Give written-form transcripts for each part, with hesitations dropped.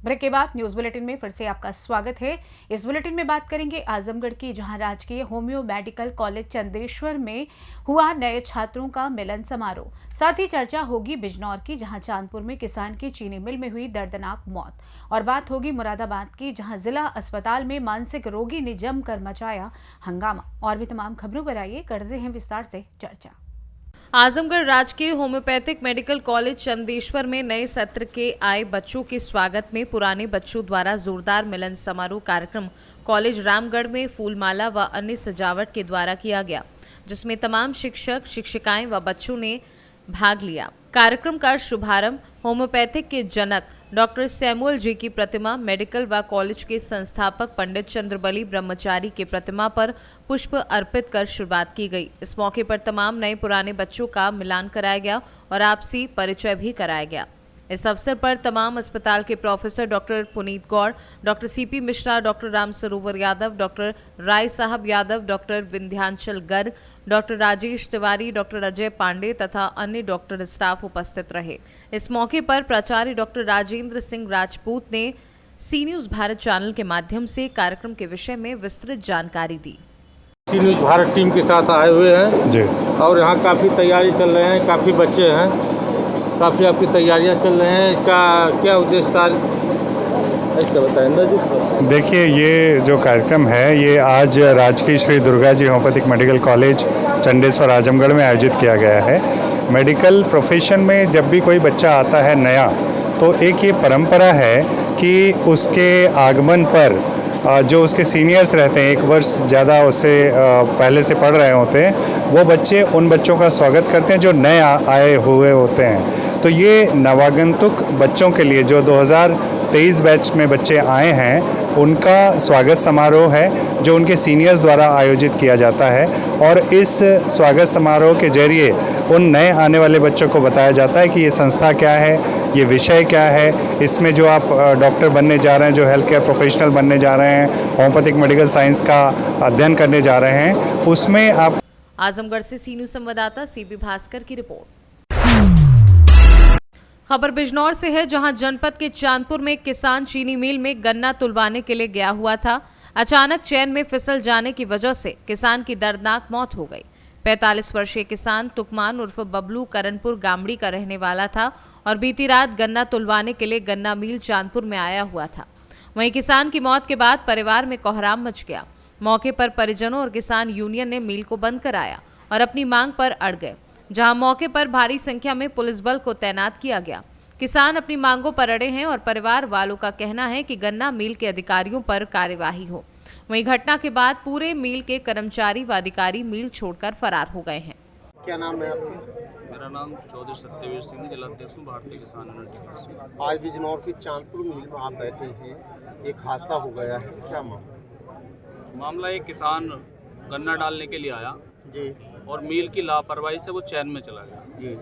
Break के बाद news bulletin में फिर से आपका स्वागत है। इस बुलेटिन में बात करेंगे आजमगढ़ की, जहां राजकीय होम्यो मेडिकल कॉलेज चंदेश्वर में हुआ नए छात्रों का मिलन समारोह। साथ ही चर्चा होगी बिजनौर की, जहां चांदपुर में किसान की चीनी मिल में हुई दर्दनाक मौत। और बात होगी मुरादाबाद की, जहां जिला अस्पताल में मानसिक रोगी ने जमकर मचाया हंगामा। और भी तमाम खबरों पर आइए करते हैं विस्तार से चर्चा। आजमगढ़ राजकीय होम्योपैथिक मेडिकल कॉलेज चंदेश्वर में नए सत्र के आए बच्चों के स्वागत में पुराने बच्चों द्वारा जोरदार मिलन समारोह कार्यक्रम कॉलेज रामगढ़ में फूलमाला व अन्य सजावट के द्वारा किया गया, जिसमें तमाम शिक्षक शिक्षिकाएं व बच्चों ने भाग लिया। कार्यक्रम का शुभारंभ होम्योपैथिक के जनक डॉक्टर सैमुअल जी की प्रतिमा, मेडिकल व कॉलेज के संस्थापक पंडित चंद्रबली ब्रह्मचारी के प्रतिमा पर पुष्प अर्पित कर शुरुआत की गई। इस मौके पर तमाम नए पुराने बच्चों का मिलान कराया गया और आपसी परिचय भी कराया गया। इस अवसर पर तमाम अस्पताल के professor doctor Puneet Gaur, doctor CP Mishra, doctor Ram Sarovar Yadav, doctor Rai Sahab Yadav, doctor Vindhyanchal Garg, doctor Rajesh Tiwari, doctor Ajay Pandey तथा अन्य डॉक्टर स्टाफ उपस्थित रहे। इस मौके पर प्राचार्य डॉक्टर राजेंद्र सिंह राजपूत ने सी न्यूज भारत चैनल के माध्यम से कार्यक्रम के विषय में विस्तृत जानकारी दी। सी न्यूज भारत टीम के साथ आए हुए हैं जी, और यहाँ काफ़ी तैयारी चल रहे हैं, काफ़ी बच्चे हैं, काफ़ी आपकी तैयारियाँ चल रहे हैं। इसका क्या उद्देश्य था, इसका बताएं नजदीक। देखिए ये जो कार्यक्रम है ये आज राजकीय Shri Durga ji homeopathic medical college Chandeshwar Azamgarh में आयोजित किया गया है। मेडिकल प्रोफेशन में जब भी कोई बच्चा आता है नया, तो एक ये परंपरा है कि उसके आगमन पर जो उसके सीनियर्स रहते हैं, एक वर्ष ज़्यादा उससे पहले से पढ़ रहे होते हैं, वो बच्चे उन बच्चों का स्वागत करते हैं जो नए आए हुए होते हैं। तो ये नवागंतुक बच्चों के लिए जो 2023 बैच में बच्चे आए हैं, उनका स्वागत समारोह है जो उनके सीनियर्स द्वारा आयोजित किया जाता है। और इस स्वागत समारोह के जरिए उन नए आने वाले बच्चों को बताया जाता है कि ये संस्था क्या है, ये विषय क्या है, इसमें जो आप डॉक्टर बनने जा रहे हैं, जो हेल्थ केयर प्रोफेशनल बनने जा रहे हैं, होम्योपैथिक मेडिकल साइंस का अध्ययन करने जा रहे हैं, उसमें आप। आजमगढ़ से सी न्यूज संवाददाता सीबी भास्कर की रिपोर्ट। खबर बिजनौर से है, जहां जनपद के चांदपुर में किसान चीनी मिल में गन्ना तुलवाने के लिए गया हुआ था। अचानक चैन में फिसल जाने की वजह से किसान की दर्दनाक मौत हो गई। 45 वर्षीय किसान तुकमान उर्फ बबलू करनपुर गामड़ी का रहने वाला था और बीती रात गन्ना तुलवाने के लिए गन्ना मिल चांदपुर में आया हुआ था। वहीं किसान की मौत के बाद परिवार में कोहराम मच गया। मौके पर परिजनों और किसान यूनियन ने मिल को बंद कराया और अपनी मांग पर अड़ गए, जहां मौके पर भारी संख्या में पुलिस बल को तैनात किया गया। किसान अपनी मांगों पर अड़े हैं और परिवार वालों का कहना है कि गन्ना मिल के अधिकारियों पर कार्यवाही हो। वहीं घटना के बाद पूरे मिल के कर्मचारी व अधिकारी मिल छोड़कर फरार हो गए हैं। क्या नाम है आपका? मेरा नाम चौधरी सत्यवीर सिंह, जिलाध्यक्ष हूँ भारतीय किसान यूनियन। आज बिजनौर की चांदपुर मिल में आप बैठे हैं, एक हादसा हो गया है, क्या मामला एक किसान गन्ना डालने के लिए आया जी और मिल की लापरवाही से वो चैन में चला गया जी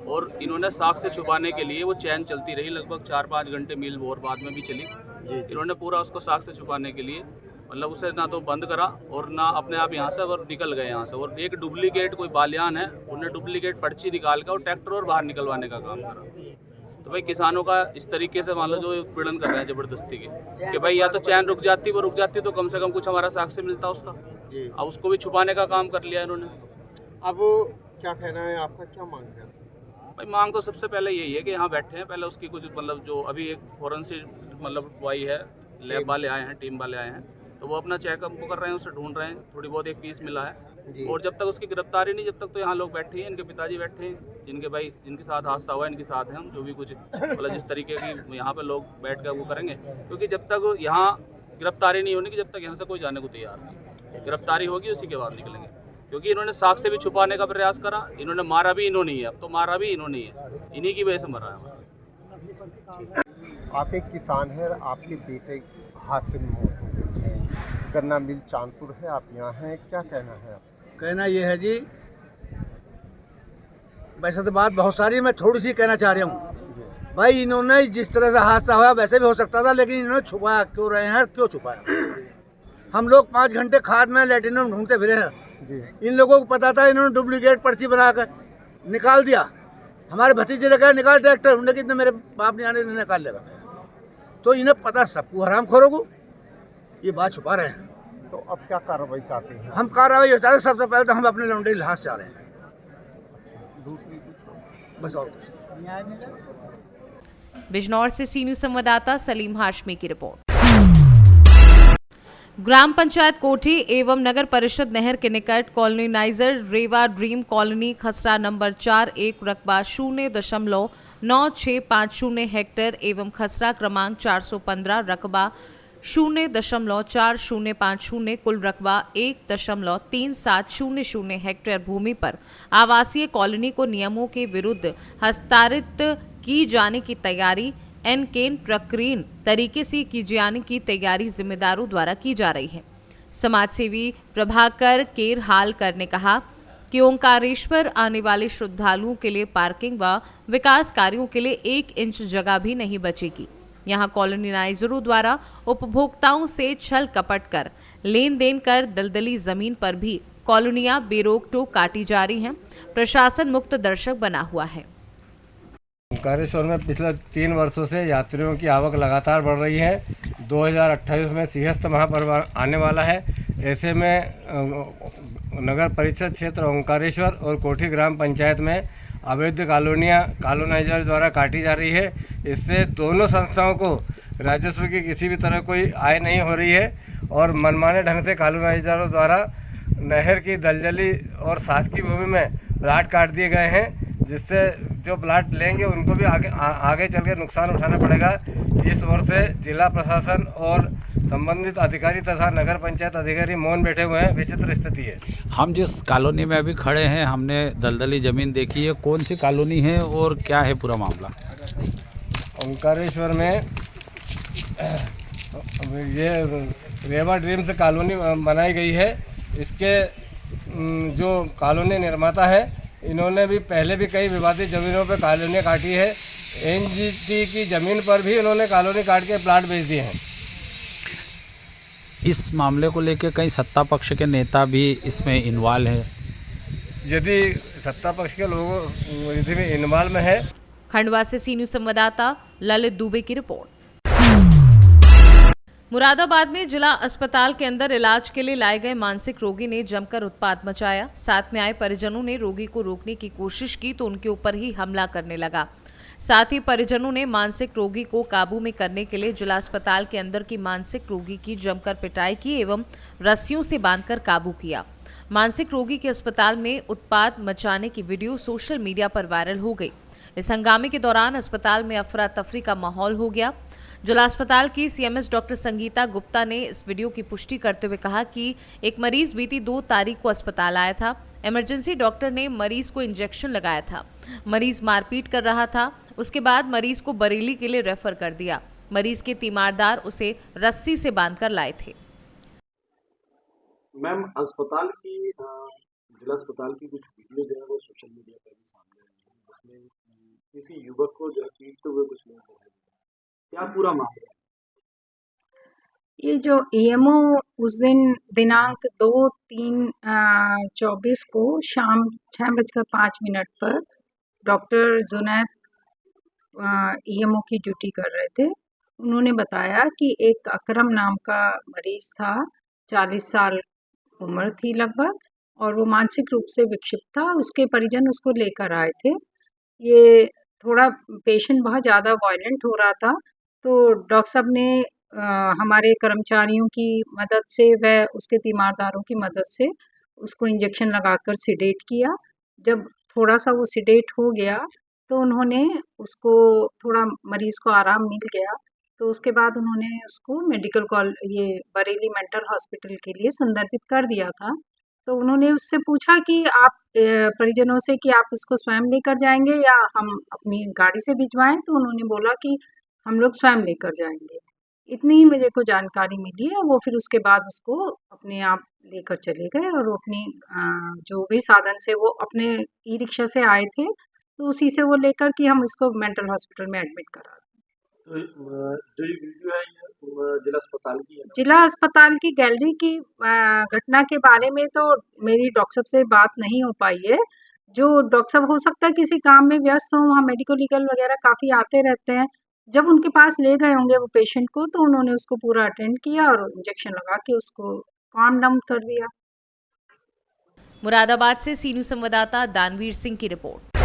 और इन्होंने साख से छुपाने के लिए वो चैन चलती रही लगभग 4-5 घंटे मिल और बाद में भी चली। जी इन्होंने पूरा उसको साख से छुपाने के लिए मतलब उसे ना तो बंद करा और ना अपने आप यहाँ से और निकल गए यहाँ से। और एक डुप्लीकेट कोई बालियान है, उन्हें डुप्लीकेट पर्ची निकाल कर और ट्रैक्टर और बाहर निकलवाने का काम करा। तो भाई किसानों का इस तरीके से मान लो जो पीड़न कर रहे हैं ज़बरदस्ती के कि भाई या तो चैन रुक जाती, वो रुक जाती तो कम से कम कुछ हमारा साख से मिलता उसका। जी अब उसको भी छुपाने का काम कर लिया इन्होंने। अब क्या कहना है आपका, क्या मांग है? भाई मांग तो सबसे पहले यही है कि यहाँ बैठे हैं, पहले उसकी कुछ मतलब जो अभी एक फॉरेंसिक मतलब बॉय है, लैब वाले आए हैं, टीम वाले आए हैं, तो वो अपना चेकअप कर रहे हैं, उसे ढूंढ रहे हैं। थोड़ी बहुत एक पीस मिला है और जब तक उसकी गिरफ्तारी नहीं, जब तक तो यहाँ लोग बैठे हैं, इनके पिताजी बैठे हैं, जिनके साथ हादसा हुआ इनके साथ हैं हम, जो भी कुछ मतलब जिस तरीके की यहाँ पे लोग बैठ कर वो करेंगे, क्योंकि जब तक यहाँ गिरफ्तारी नहीं होने की, जब तक यहाँ से कोई जाने को तैयार नहीं। गिरफ्तारी होगी उसी के बाद निकलेंगे, क्योंकि इन्होंने साख से भी छुपाने का प्रयास करा। इन्होंने मारा भी इन्होंने ही है, अब तो मारा भी इन्होंने ही है, इन्हीं की वजह से मरा है। आप एक किसान है, आपके बेटे हादसे में मौत हो गई, गन्ना मिल चांदपुर है, आप यहाँ हैं, क्या कहना है आप? कहना ये है जी, वैसे तो बात बहुत सारी, मैं थोड़ी सी कहना चाह रहा हूँ। भाई इन्होंने जिस तरह से हादसा हुआ वैसे भी हो सकता था, लेकिन इन्होंने छुपाया क्यों रहे हैं, क्यों छुपाया? हम लोग 5 घंटे खाद में लैट्रिन में ढूंढते फिरे हैं जी। इन लोगों को पता था, इन्होंने डुप्लीकेट पर्ची बनाकर निकाल दिया। हमारे भतीजे ने कहा निकाल ट्रैक्टर, उन्होंने कितने मेरे बाप ने आने निकाल लेगा। तो इन्हें पता सबको हरामखोरों को, ये बात छुपा रहे हैं। तो अब क्या कार्रवाई चाहते हैं? हम कार्रवाई चाहते हैं, सबसे पहले तो हम अपने लौंडे लिहाज चाह रहे हैं, दूसरी बस और कुछ नहीं। बिजनौर से सी न्यूज संवाददाता सलीम हाशमी की रिपोर्ट। ग्राम पंचायत कोठी एवं नगर परिषद नहर के निकट कॉलोनाइजर रेवा ड्रीम कॉलोनी खसरा नंबर 4 एक रकबा 0.9650 हेक्टेयर एवं खसरा क्रमांक 415 रकबा 0.4050 कुल रकबा 1.3700 हेक्टेयर भूमि पर आवासीय कॉलोनी को नियमों के विरुद्ध हस्तांतरित की जाने की तैयारी एनकेन प्रक्रियन तरीके से की जाने की तैयारी जिम्मेदारों द्वारा की जा रही है। समाजसेवी प्रभाकर केरहालकर ने कहा कि ओंकारेश्वर आने वाले श्रद्धालुओं के लिए पार्किंग व विकास कार्यों के लिए 1 इंच जगह भी नहीं बचेगी। यहाँ कॉलोनाइजरों द्वारा उपभोक्ताओं से छल कपट कर लेन देन कर दलदली जमीन पर भी कॉलोनियां बेरोक टोक काटी जा रही हैं। प्रशासन मुक्त दर्शक बना हुआ है। ओंकारेश्वर में पिछले 3 वर्षों से यात्रियों की आवक लगातार बढ़ रही है। 2028 में सिंहस्थ महापर्व आने वाला है। ऐसे में नगर परिषद क्षेत्र ओंकारेश्वर और कोठी ग्राम पंचायत में अवैध कॉलोनियाँ कॉलोनाइजर द्वारा काटी जा रही है। इससे दोनों संस्थाओं को राजस्व की किसी भी तरह कोई आय नहीं हो रही है और मनमाने ढंग से कॉलोनाइजरों द्वारा नहर की दलदली और शासकीय भूमि में प्लाट काट दिए गए हैं, जिससे जो प्लाट लेंगे उनको भी आगे चल के नुकसान उठाना पड़ेगा। इस वर्ष से जिला प्रशासन और संबंधित अधिकारी तथा नगर पंचायत अधिकारी मौन बैठे हुए हैं। विचित्र स्थिति है। हम जिस कॉलोनी में अभी खड़े हैं, हमने दलदली ज़मीन देखी है। कौन सी कॉलोनी है और क्या है पूरा मामला? ओंकारेश्वर में ये रेवा ड्रीम्स कॉलोनी बनाई गई है। इसके जो कॉलोनी निर्माता है, इन्होंने भी पहले भी कई विवादित ज़मीनों पर कॉलोनियाँ काटी है। एनजीटी की ज़मीन पर भी इन्होंने कॉलोनी काट के प्लाट बेच दिए हैं। इस मामले को लेकर कई सत्ता पक्ष के नेता भी इसमें इन्वॉल्व हैं। यदि सत्ता पक्ष के लोगों यदि भी इन्वॉल्व में है। खंडवा से सी न्यूज संवाददाता ललित दुबे की रिपोर्ट। मुरादाबाद में जिला अस्पताल के अंदर इलाज के लिए लाए गए मानसिक रोगी ने जमकर उत्पात मचाया। साथ में आए परिजनों ने रोगी को रोकने की कोशिश की तो उनके ऊपर ही हमला करने लगा। साथ ही परिजनों ने मानसिक रोगी को काबू में करने के लिए जिला अस्पताल के अंदर की मानसिक रोगी की जमकर पिटाई की एवं रस्सियों से बांधकर काबू किया। मानसिक रोगी के अस्पताल में उत्पात मचाने की वीडियो सोशल मीडिया पर वायरल हो गई। इस हंगामे के दौरान अस्पताल में अफरा तफरी का माहौल हो गया। जिला अस्पताल की सीएमएस डॉक्टर संगीता गुप्ता ने इस वीडियो की पुष्टि करते हुए कहा कि एक मरीज बीती 2 तारीख को अस्पताल आया था। इमरजेंसी डॉक्टर ने मरीज को इंजेक्शन लगाया था। मरीज मारपीट कर रहा था। उसके बाद मरीज को बरेली के लिए रेफर कर दिया। मरीज के तीमारदार उसे रस्सी से बांधकर लाए थे। मैम, अस्पताल की जिला अस्पताल की कुछ वीडियो जो है वो सोशल मीडिया पर भी सामने आई है, जिसमें किसी युवक को जो है पीटते हुए कुछ लोग दिखाई दे रहे हैं। क्या पूरा मामला है? ये जो ईएमओ उस दिन दिनांक 2/3/24 को शाम 6:05 पर डॉक्टर जुनैद ईएमओ की ड्यूटी कर रहे थे। उन्होंने बताया कि एक अकरम नाम का मरीज था, 40 साल उम्र थी लगभग, और वो मानसिक रूप से विक्षिप्त था। उसके परिजन उसको लेकर आए थे। ये थोड़ा पेशेंट बहुत ज़्यादा वायलेंट हो रहा था, तो डॉक्टर साहब ने हमारे कर्मचारियों की मदद से व उसके तीमारदारों की मदद से उसको इंजेक्शन लगाकर सिडेट किया। जब थोड़ा सा वो सिडेट हो गया तो उन्होंने उसको थोड़ा मरीज़ को आराम मिल गया, तो उसके बाद उन्होंने उसको ये बरेली मेंटल हॉस्पिटल के लिए संदर्भित कर दिया था। तो उन्होंने उससे पूछा कि आप परिजनों से कि आप इसको स्वयं लेकर जाएंगे या हम अपनी गाड़ी से भिजवाएं, तो उन्होंने बोला कि हम लोग स्वयं लेकर जाएंगे। इतनी ही मेरे को जानकारी मिली है। वो फिर उसके बाद उसको अपने आप लेकर चले गए और वो अपनी जो भी साधन से वो अपने ई रिक्शा से आए थे, तो उसी से वो लेकर कि हम इसको मेंटल हॉस्पिटल में एडमिट करा दें। तो जो ये वीडियो है ये जिला अस्पताल की है? जिला अस्पताल की गैलरी की घटना के बारे में तो मेरी डॉक्टर साहब से बात नहीं हो पाई है। जो डॉक्टर साहब हो सकता है किसी काम में व्यस्त हों, वहाँ मेडिको लीगल वगैरह काफ़ी आते रहते हैं, जब उनके पास ले गए होंगे वो पेशेंट को, तो उन्होंने उसको पूरा अटेंड किया और इंजेक्शन लगा के उसको काम डाउन कर दिया। मुरादाबाद से सीनू संवाददाता दानवीर सिंह की रिपोर्ट।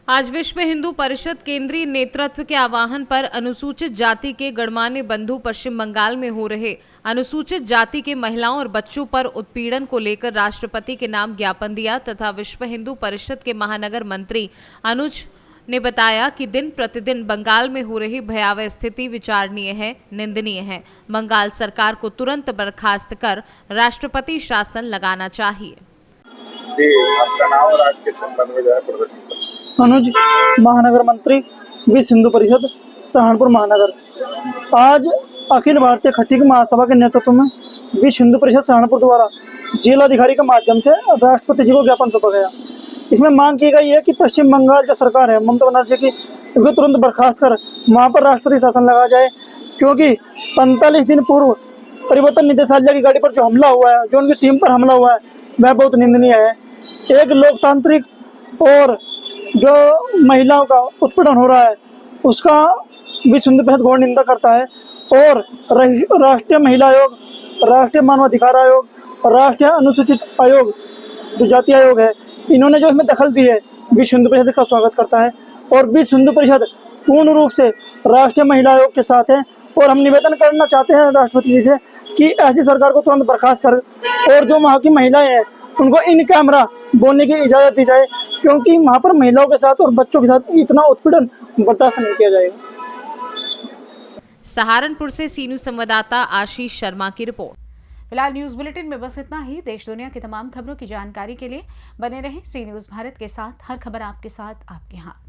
आज विश्व हिंदू परिषद केंद्रीय नेतृत्व के आह्वान पर अनुसूचित जाति के गणमान्य बंधु पश्चिम बंगाल में हो रहे अनुसूचित जाति के महिलाओं और बच्चों पर उत्पीड़न को लेकर राष्ट्रपति के नाम ज्ञापन दिया तथा विश्व हिंदू परिषद के महानगर मंत्री अनुज ने बताया कि दिन प्रतिदिन बंगाल में हो रही भयावह स्थिति विचारणीय है, निंदनीय है। बंगाल सरकार को तुरंत बर्खास्त कर राष्ट्रपति शासन लगाना चाहिए। आपका नाम और आज किस संबंध में जो है प्रदर्शन? अनुज, महानगर मंत्री, विश्व हिंदू परिषद सहारनपुर महानगर। आज अखिल भारतीय खट्टिक महासभा के नेतृत्व में विश्व हिंदू परिषद सहारनपुर द्वारा जिलाधिकारी के माध्यम से राष्ट्रपति जी को ज्ञापन सौंपा गया। इसमें मांग की गई है कि पश्चिम बंगाल जो सरकार है ममता बनर्जी की, इसको तुरंत बर्खास्त कर वहाँ पर राष्ट्रपति शासन लगा जाए, क्योंकि 45 दिन पूर्व परिवर्तन निदेशालय की गाड़ी पर जो हमला हुआ है, जो उनकी टीम पर हमला हुआ है, वह बहुत निंदनीय है। एक लोकतांत्रिक और जो महिलाओं का उत्पीड़न हो रहा है उसका विश्व हिंदू परिषद घोर निंदा करता है और राष्ट्रीय महिला आयोग, राष्ट्रीय मानवाधिकार आयोग, राष्ट्रीय अनुसूचित आयोग जो जाति आयोग है, इन्होंने जो इसमें दखल दी है, विश्व हिंदू परिषद का स्वागत करता है और विश्व हिंदू परिषद पूर्ण रूप से राष्ट्रीय महिला आयोग के साथ है। और हम निवेदन करना चाहते हैं राष्ट्रपति जी से कि ऐसी सरकार को तुरंत बर्खास्त कर और जो वहाँ की महिलाएं हैं उनको इन कैमरा बोलने की इजाज़त दी जाए, क्योंकि वहाँ पर महिलाओं के साथ और बच्चों के साथ इतना उत्पीड़न बर्दाश्त नहीं किया जाएगा। सहारनपुर से सीनू संवाददाता आशीष शर्मा की रिपोर्ट। फिलहाल न्यूज बुलेटिन में बस इतना ही। देश दुनिया की तमाम खबरों की जानकारी के लिए बने रहें सी न्यूज़ भारत के साथ। हर खबर आपके साथ, आपके हाथ।